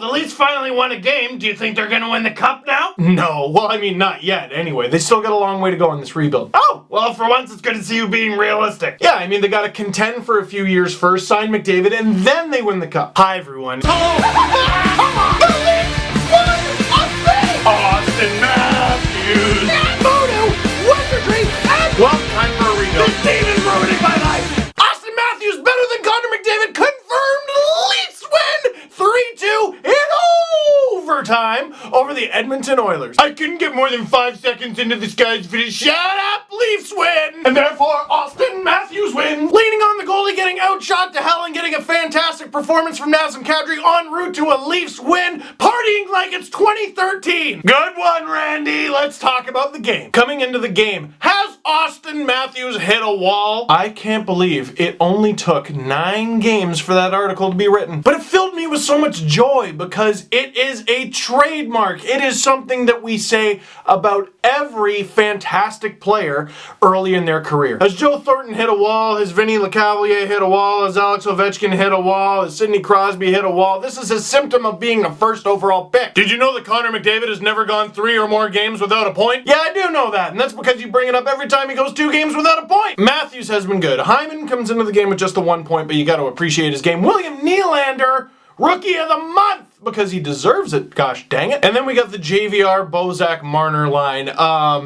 the Leafs finally won a game. Do you think they're gonna win the cup now? No, well, I mean, not yet. Anyway, they still got a long way to go in this rebuild. Oh, well, for once it's good to see you being realistic. Yeah, I mean, they got to contend for a few years first, sign McDavid, and then they win the cup. Hi, everyone. Austin Matthews! Well, time for a rebuild. This team is ruining my life! Austin Matthews better than Connor McDavid! Confirmed Leafs win 3-2 in overtime over the Edmonton Oilers. I couldn't get more than 5 seconds into this guy's video. Shut up! Leafs win! And therefore, Austin Matthews win! Leaning on the goalie, getting outshot to hell, and getting a fantastic performance from Nazem Kadri en route to a Leafs win, partying like it's 2013! Good one, Randy! Let's talk about the game. Coming into the game, has Austin Matthews hit a wall? I can't believe it only took 9 games for that article to be written. But it filled me with so much joy because it is a trademark. It is something that we say about every fantastic player early in their career. Has Joe Thornton hit a wall? Has Vinny LeCavalier hit a wall? Has Alex Ovechkin hit a wall? Has Sidney Crosby hit a wall? This is a symptom of being a first overall pick. Did you know that Connor McDavid has never gone 3 or more games without a point? Yeah, I do know that, and that's because you bring it up every time he goes 2 games without a point. Matthews has been good. Hyman comes into the game with just a 1 point, but you got to appreciate his game. William Nylander, Rookie of the Month, because he deserves it, gosh dang it. And then we got the JVR, Bozak, Marner line.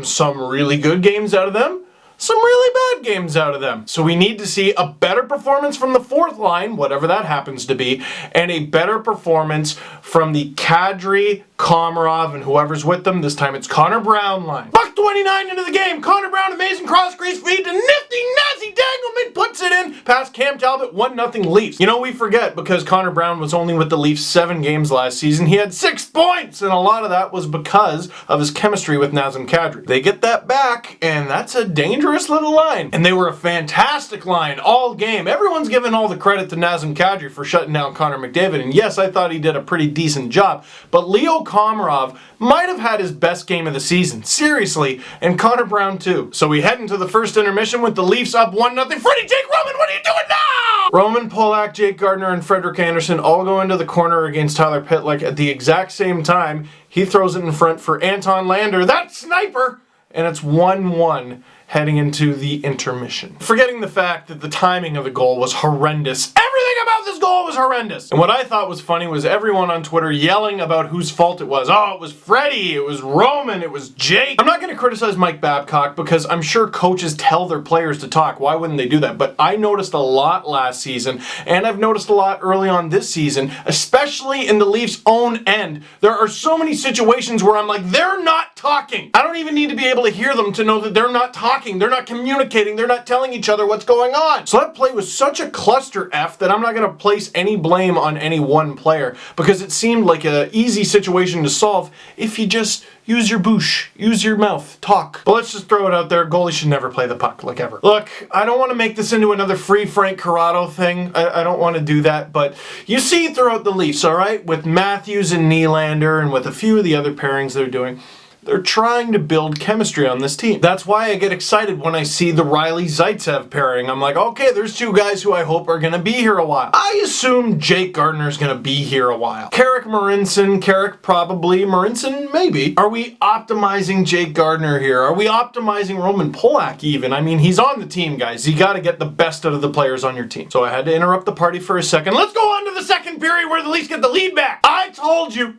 Some really good games out of them. Some really bad games out of them. So we need to see a better performance from the 4th line, whatever that happens to be, and a better performance from the Kadri, Komarov, and whoever's with them. This time it's Connor Brown line. Buck 29 into the game. Connor Brown, amazing cross-crease feed to nifty Nazi Dangleman, puts it in past Cam Talbot, 1-0 Leafs. You know, we forget because Connor Brown was only with the Leafs 7 games last season. He had 6 points, and a lot of that was because of his chemistry with Nazem Kadri. They get that back, and that's a dangerous little line. And they were a fantastic line all game. Everyone's giving all the credit to Nazem Kadri for shutting down Connor McDavid, and yes, I thought he did a pretty decent job, but Leo Komarov might have had his best game of the season. Seriously, and Connor Brown too. So we head into the first intermission with the Leafs up 1-0. Freddie, Jake Roman, what are you doing now? Roman Polak, Jake Gardiner, and Frederik Andersen all go into the corner against Tyler Pitlick at the exact same time. He throws it in front for Anton Lander, that sniper, and it's 1-1 heading into the intermission. Forgetting the fact that the timing of the goal was horrendous. Everything about this goal was horrendous. And what I thought was funny was everyone on Twitter yelling about whose fault it was. Oh, it was Freddie, it was Roman, it was Jake. I'm not going to criticize Mike Babcock because I'm sure coaches tell their players to talk. Why wouldn't they do that? But I noticed a lot last season, and I've noticed a lot early on this season, especially in the Leafs' own end. There are so many situations where I'm like, they're not talking. I don't even need to be able to hear them to know that they're not talking. They're not communicating. They're not telling each other what's going on. So that play was such a cluster F that I'm not going to place any blame on any one player because it seemed like an easy situation to solve if you just use your boosh, use your mouth, talk. But let's just throw it out there. Goalie should never play the puck, like ever. Look, I don't want to make this into another free Frank Corrado thing. I don't want to do that, but you see throughout the Leafs, all right, with Matthews and Nylander and with a few of the other pairings they're doing, they're trying to build chemistry on this team. That's why I get excited when I see the Riley-Zaitsev pairing. I'm like, okay, there's 2 guys who I hope are going to be here a while. I assume Jake Gardiner's going to be here a while. Carrick probably, Marincin maybe. Are we optimizing Jake Gardiner here? Are we optimizing Roman Polak even? I mean, he's on the team, guys. You got to get the best out of the players on your team. So I had to interrupt the party for a second. Let's go on to the second period where the Leafs get the lead back. I told you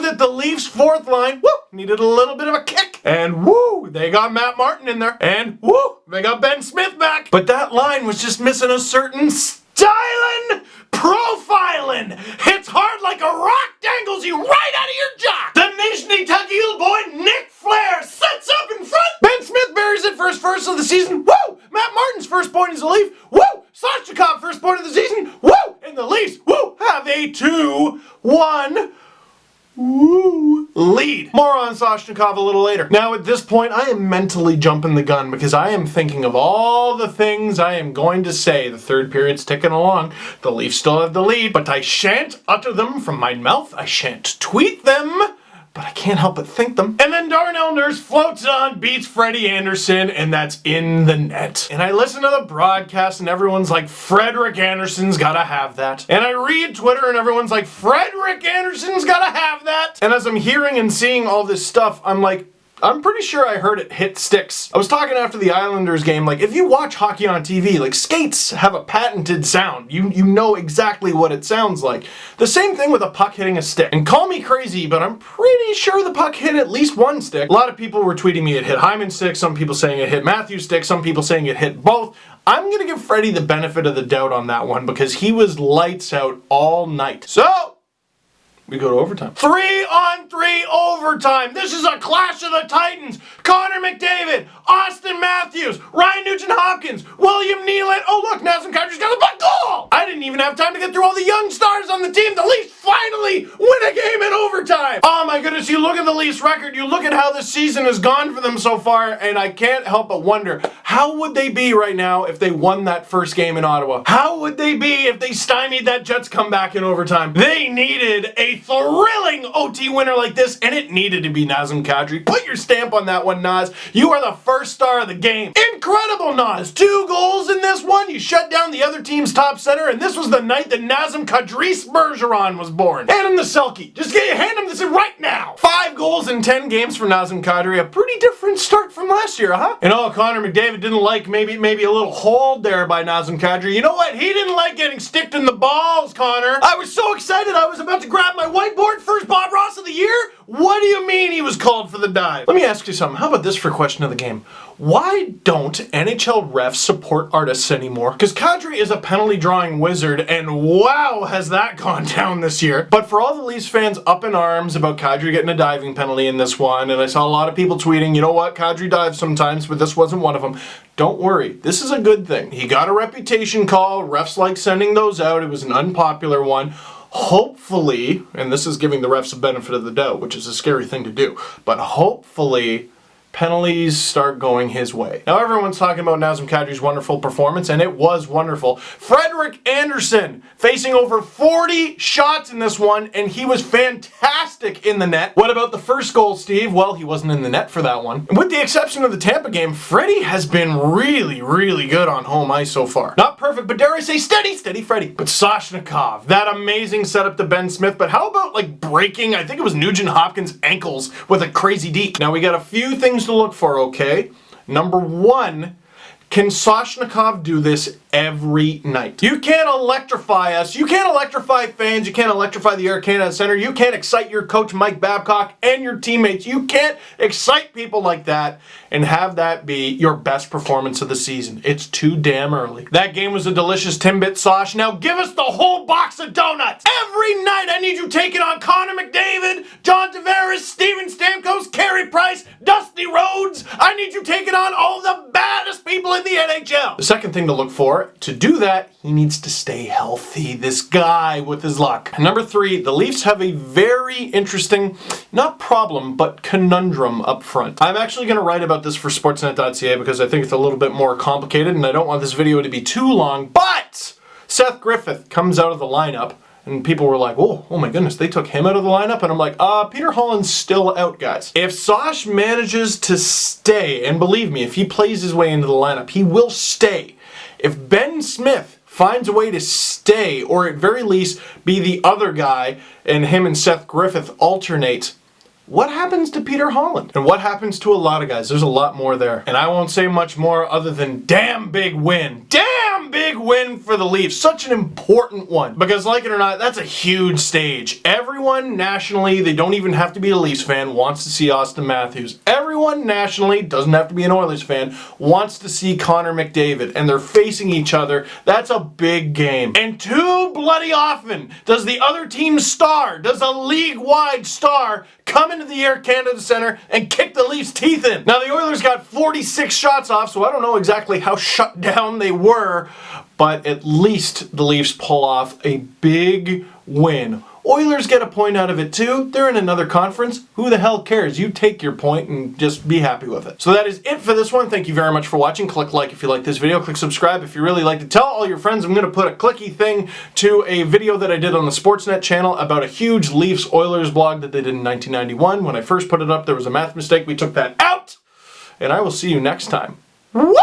that the Leafs' 4th line, needed a little bit of a kick. And they got Matt Martin in there. And they got Ben Smith back. But that line was just missing a certain styling, profiling. Hits hard like a rock, dangles you right out of your jock. The Nizhny Tagil boy, Nick Flair, sets up in front. Ben Smith buries it for his first of the season. Matt Martin's first point as a Leaf. Soshnikov, first point of the season. And the Leafs, have a 2-1 lead. More on Soshnikov a little later. Now at this point, I am mentally jumping the gun because I am thinking of all the things I am going to say. The 3rd period's ticking along. The Leafs still have the lead, but I shan't utter them from my mouth. I shan't tweet them. but I can't help but think them. And then Darnell Nurse floats on, beats Freddie Anderson, and that's in the net. And I listen to the broadcast and everyone's like, Frederik Andersen's gotta have that. And I read Twitter and everyone's like, Frederik Andersen's gotta have that. And as I'm hearing and seeing all this stuff, I'm like, I'm pretty sure I heard it hit sticks. I was talking after the Islanders game, like, if you watch hockey on TV, like, skates have a patented sound. You know exactly what it sounds like. The same thing with a puck hitting a stick. And call me crazy, but I'm pretty sure the puck hit at least one stick. A lot of people were tweeting me it hit Hyman's stick, some people saying it hit Matthew's stick, some people saying it hit both. I'm gonna give Freddie the benefit of the doubt on that one because he was lights out all night. So, we go to overtime. 3-on-3 overtime. This is a clash of the Titans. Connor McDavid, Austin Matthews, Ryan Nugent-Hopkins, William Nylander. Oh, look, Nazem Kadri's got a butt goal. I didn't even have time to get through all the young stars on the team. The Leafs finally win a game in overtime. Oh, my goodness. You look at the Leafs record. You look at how this season has gone for them so far, and I can't help but wonder, how would they be right now if they won that first game in Ottawa? How would they be if they stymied that Jets comeback in overtime? They needed a thrilling OT winner like this, and it needed to be Nazem Kadri. Put your stamp on that one, Naz. You are the first star of the game. Incredible, Naz. 2 goals in this one. You shut down the other team's top center, and this was the night that Nazem Kadri Bergeron was born. Hand him the Selkie. Just hand him this right now. 5 goals in 10 games for Nazem Kadri. A pretty different start from last year, huh? And Connor McDavid didn't like maybe a little hold there by Nazem Kadri. You know what? He didn't like getting sticked in the balls, Connor. I was so excited I was about to grab my whiteboard. First Bob Ross of the year? What do you mean he was called for the dive? Let me ask you something. How about this for question of the game? Why don't NHL refs support artists anymore? Because Kadri is a penalty drawing wizard, and wow, has that gone down this year. But for all the Leafs fans up in arms about Kadri getting a diving penalty in this one, and I saw a lot of people tweeting, you know what, Kadri dives sometimes, but this wasn't one of them. Don't worry, this is a good thing. He got a reputation call. Refs like sending those out. It was an unpopular one. Hopefully, and this is giving the refs a benefit of the doubt, which is a scary thing to do, but hopefully penalties start going his way. Now everyone's talking about Nazem Kadri's wonderful performance, and it was wonderful. Frederik Andersen facing over 40 shots in this one, and he was fantastic in the net. What about the first goal, Steve? Well, he wasn't in the net for that one. And with the exception of the Tampa game, Freddie has been really, really good on home ice so far. Not perfect, but dare I say steady Freddie. But Soshnikov, that amazing setup to Ben Smith, but how about like breaking, I think it was Nugent-Hopkins' ankles with a crazy deke. Now we got a few things to look for, okay? Number 1, can Soshnikov do this every night? You can't electrify us. You can't electrify fans. You can't electrify the Air Canada Center. You can't excite your coach Mike Babcock and your teammates. You can't excite people like that and have that be your best performance of the season. It's too damn early. That game was a delicious Timbit Sosh. Now give us the whole box of donuts. Every night I need you taking on Connor McDavid, John Tavares, Steven Stamkos, Carey Price, Dusty Rhodes. I need you taking on all the baddest people in the NHL. The second thing to look for, to do that, he needs to stay healthy. This guy with his luck. Number 3, the Leafs have a very interesting, not problem, but conundrum up front. I'm actually going to write about this for Sportsnet.ca because I think it's a little bit more complicated and I don't want this video to be too long, but Seth Griffith comes out of the lineup. And people were like, oh my goodness, they took him out of the lineup? And I'm like, Peter Holland's still out, guys. If Sosh manages to stay, and believe me, if he plays his way into the lineup, he will stay. If Ben Smith finds a way to stay, or at very least be the other guy, and him and Seth Griffith alternate, what happens to Peter Holland? And what happens to a lot of guys? There's a lot more there. And I won't say much more other than damn big win. Damn big win for the Leafs. Such an important one. Because like it or not, that's a huge stage. Everyone nationally, they don't even have to be a Leafs fan, wants to see Austin Matthews. Everyone nationally, doesn't have to be an Oilers fan, wants to see Connor McDavid. And they're facing each other. That's a big game. And too bloody often does the other team's star, does a league-wide star, come into the Air Canada Center and kick the Leafs' teeth in. Now, the Oilers got 46 shots off, so I don't know exactly how shut down they were, but at least the Leafs pull off a big win Oilers get a point out of it too. They're in another conference. Who the hell cares? You take your point and just be happy with it. So that is it for this one. Thank you very much for watching. Click like if you like this video. Click subscribe if you really liked it. Tell all your friends. I'm going to put a clicky thing to a video that I did on the Sportsnet channel about a huge Leafs Oilers blog that they did in 1991. When I first put it up, there was a math mistake. We took that out. And I will see you next time. Woo!